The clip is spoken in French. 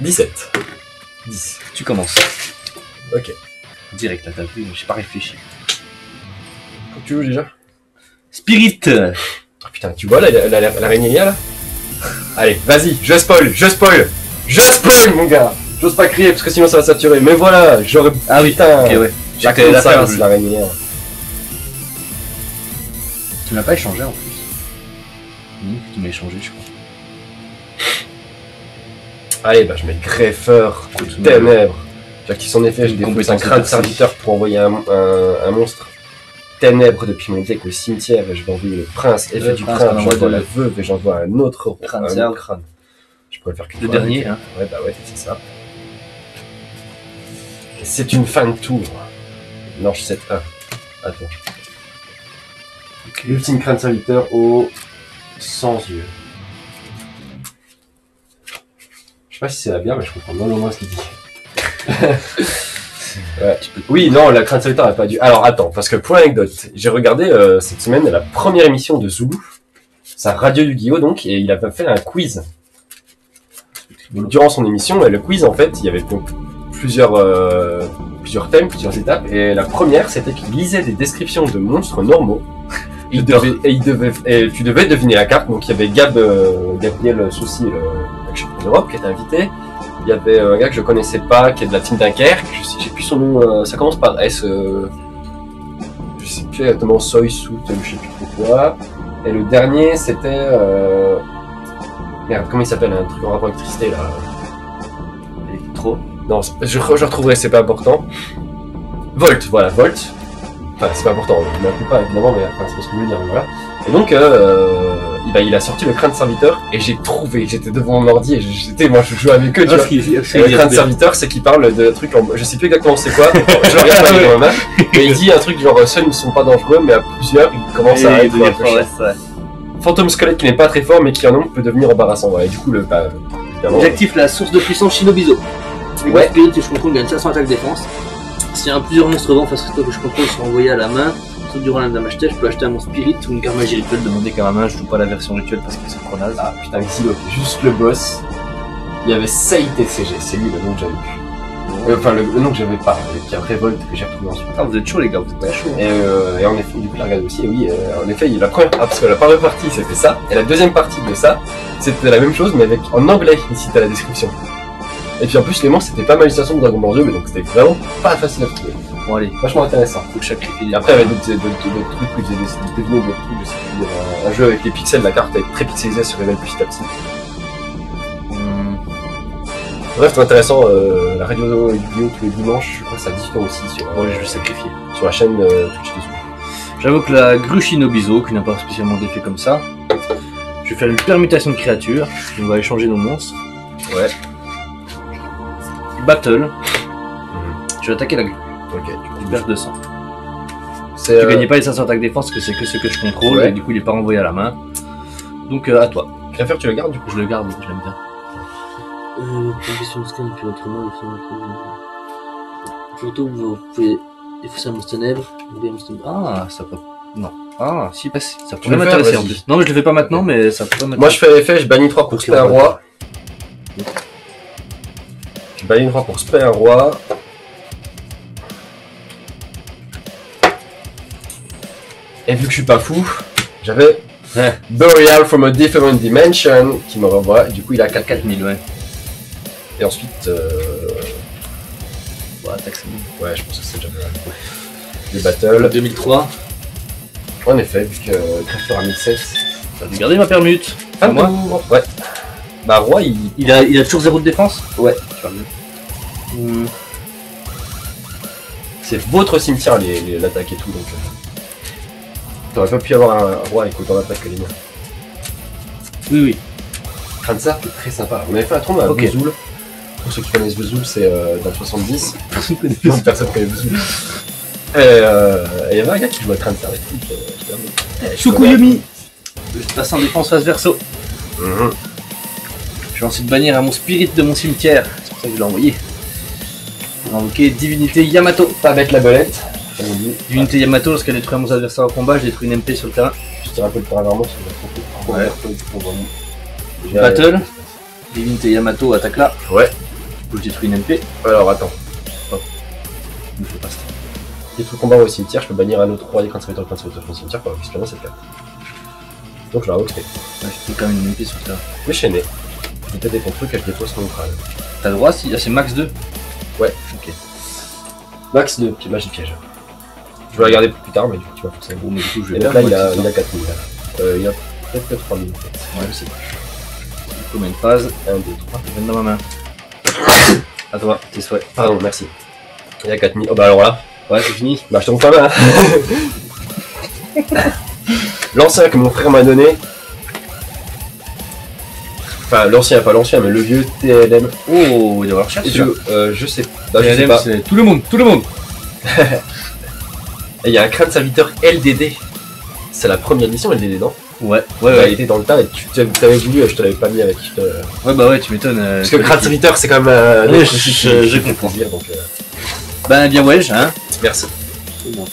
17. 10. Tu commences. Ok. Direct, là, t'as vu, j'ai pas réfléchi. Quand tu joues déjà. Spirit. Oh putain, tu vois l'araignée là? Allez, vas-y, je spoil mon gars. J'ose pas crier parce que sinon ça va saturer. Mais voilà, j'aurais... Ah oui, putain, ok, ouais. j'étais la faire, l'araignée. Tu m'as pas échangé en plus. Tu m'as échangé, je crois. Allez, bah je mets greffeur, ténèbres. J'active son effet, je dépose un crâne serviteur pour envoyer un monstre ténèbres depuis mon deck au cimetière et je vais envoyer le prince, effet du prince, j'envoie la veuve et j'envoie un autre crâne. Je pourrais faire que le dernier, hein. Ouais, bah ouais, c'est ça. Et c'est une fin de tour. Non, je 7-1. Attends. Okay. L'ultime crâne serviteur au sans yeux. Je sais pas si c'est la bière, mais je comprends non au moins ce qu'il dit. Ouais. Oui, non, la crâne serviteur n'a pas dû. Alors attends, parce que pour l'anecdote, j'ai regardé cette semaine la première émission de Zulu, sa radio Yu-Gi-Oh donc, et il avait fait un quiz. Durant son émission, le quiz en fait, il y avait donc plusieurs thèmes, plusieurs étapes, et la première c'était qu'il lisait des descriptions de monstres normaux. Et tu devais deviner la carte. Donc il y avait Gabriel Soucy, le champion d'Europe, qui était invité. Il y avait un gars que je connaissais pas, qui est de la team Dunkerque. J'ai plus son nom. Ça commence par S. Je sais plus exactement. Soy, Sout, je sais plus trop quoi. Et le dernier, c'était. Merde, comment il s'appelle, un truc en rapport avec électricité là. Électro. Non, je retrouverai. C'est pas important. Volt, voilà, Volt. Enfin, c'est pas important, je ne m'appelle pas évidemment, mais enfin, c'est pas ce que je veux dire, mais voilà. Et donc, il a sorti le crâne serviteur, et j'étais devant mon ordi, et moi je jouais avec eux, tu vois. Et le crâne serviteur, c'est qu'il parle de trucs je sais plus exactement c'est quoi, je le regarde pas dans ma main, mais il dit un truc genre, seuls ne sont pas dangereux, mais à plusieurs, il commence à être un peu chiant. Fantôme squelette qui n'est pas très fort, mais qui en nombre peut devenir embarrassant, voilà. Et du coup, j'active la source de puissance Shinobizo. Ouais. Spirit que je contrôle gagne 500 attaque défense. S'il y a plusieurs monstres vents face à toi que je contrôle sont envoyés à la main, sauf durant la dame achetée, je peux acheter un monstre spirit ou une carte magie rituelle de mon deck à ma main. Je joue pas la version rituelle parce que c'est trop naze. Ah putain, Xilo, juste le boss. Il y avait Sei TCG, c'est lui le nom que j'avais eu. Enfin, le nom que j'avais pas, qui a Révolte que j'ai retrouvé ensuite. Ah, vous êtes chaud les gars, vous êtes pas chaud. Et en effet, du coup, la regarde aussi, et oui, en effet, parce que la première partie c'était ça, et la deuxième partie de ça, c'était la même chose, mais en anglais, ici t'as la description. Et puis en plus, les monstres c'était pas Malédiction de Dragon Ball 2, mais donc c'était vraiment pas facile à trouver. Bon, allez, vachement intéressant. Faut sacrifier. Et après, il y avait d'autres trucs où ils avaient devenu d'autres trucs. Je sais plus, un jeu avec les pixels, la carte est très pixelisée, se révèle petit à petit. Bref, c'est intéressant. La radio vidéo tous les dimanches, je crois que ça diffuse aussi sur. Bon, je vais sacrifier. Sur la chaîne Twitch des Zulu. J'avoue que la grue Shinobizo, qui n'a pas spécialement d'effet comme ça, je vais faire une permutation de créatures. On va échanger nos monstres. Ouais. Battle. Je vais attaquer la grue. Ok, tu perds 200. Tu gagnais pas les 500 attaques défense, que c'est que ce que je contrôle, ouais. Et du coup il est pas renvoyé à la main. Donc à toi. Greffeur, tu le gardes du coup? Je le garde, je l'aime bien. Question de scan, puis autrement, surtout vous pouvez défausser un monstre ténèbres. Ah, ça peut. Non. Ah, si, bah, ça pourrait m'intéresser en plus. Non, mais je le fais pas maintenant, mais ça pourrait m'intéresser. Moi je fais l'effet, je bannis 3 pour spray un roi. Je bannis 3 pour spray un roi. Et vu que je suis pas fou, j'avais Burial from a Different Dimension qui me renvoie, du coup il a 4000, ouais. Et ensuite... Bon, attaque c'est bon. Ouais, je pense que c'est déjà bien. Les battles... 2003. En effet, vu que Greffeur a 1007... T'as dû garder ma permute. Ah moi? Ouais. Bah roi il a toujours 0 de défense? Ouais. C'est votre cimetière l'attaque et tout, donc... T'aurais pas pu avoir un roi avec autant d'attaque que les miens. Oui, oui. Kranzar qui est très sympa. On avait fait un tournoi à Vesoul. Pour ceux qui connaissent Vesoul, c'est dans le 70. Personne connaît Vesoul. Et il y avait un gars qui jouait à Kranzar et tout. Shukuyumi. Je passe en défense face verso. Je vais ensuite bannir à mon spirit de mon cimetière. C'est pour ça que je l'ai envoyé. Je vais invoquer Divinité Yamato. Pas mettre la belette. Divinité Yamato, lorsqu'elle détruit mon adversaire au combat, je détruis une MP sur le terrain. Je te rappelle pour un armement, ça va être trop. Battle. Divinité Yamato attaque là. Ouais. Faut que je détruis une MP. Alors attends. Ne fais pas ça. Détruire combat au cimetière, je peux bannir un autre roi des craintes serviteurs au cimetière pour explorer cette carte. Donc je la re-expé. Ouais, je fais quand même une MP sur ça. Déchaîné. Je vais péter ton truc et je dépose mon crâne. T'as le droit si. Ah, c'est max 2. Ouais. Ok. Max de magie piège. Je vais la regarder plus tard, mais du coup tu vas forcément. Bon, mais du coup, je vais Et donc perdre. là, ouais, il c'est a 4000. Il a peut-être que 3000 peut-être. Ouais, je sais pas. Combien de phases? 1, 2, 3. Je viens dans ma main. À toi, tes souhaits. Pardon, merci. Il a 4000. Oh bah alors là. Ouais, c'est fini. Bah je te montre pas mal. L'ancien que mon frère m'a donné. Enfin l'ancien, pas l'ancien, mais le vieux TLM. Oh, il doit avoir cher Et celui-là. je sais pas. Je sais TLM, pas. c'est tout le monde, tout le monde. Et il y a un crâne serviteur LDD. C'est la première édition LDD, non? Ouais, Bah, il était dans le tas et tu t'avais voulu, je te l'avais pas mis avec. Ouais, bah ouais, tu m'étonnes. Parce que crâne serviteur c'est quand même. Oui, autre je qui fait comprends. plaisir, donc, Bah, bien ouais, hein. merci. C'est bon.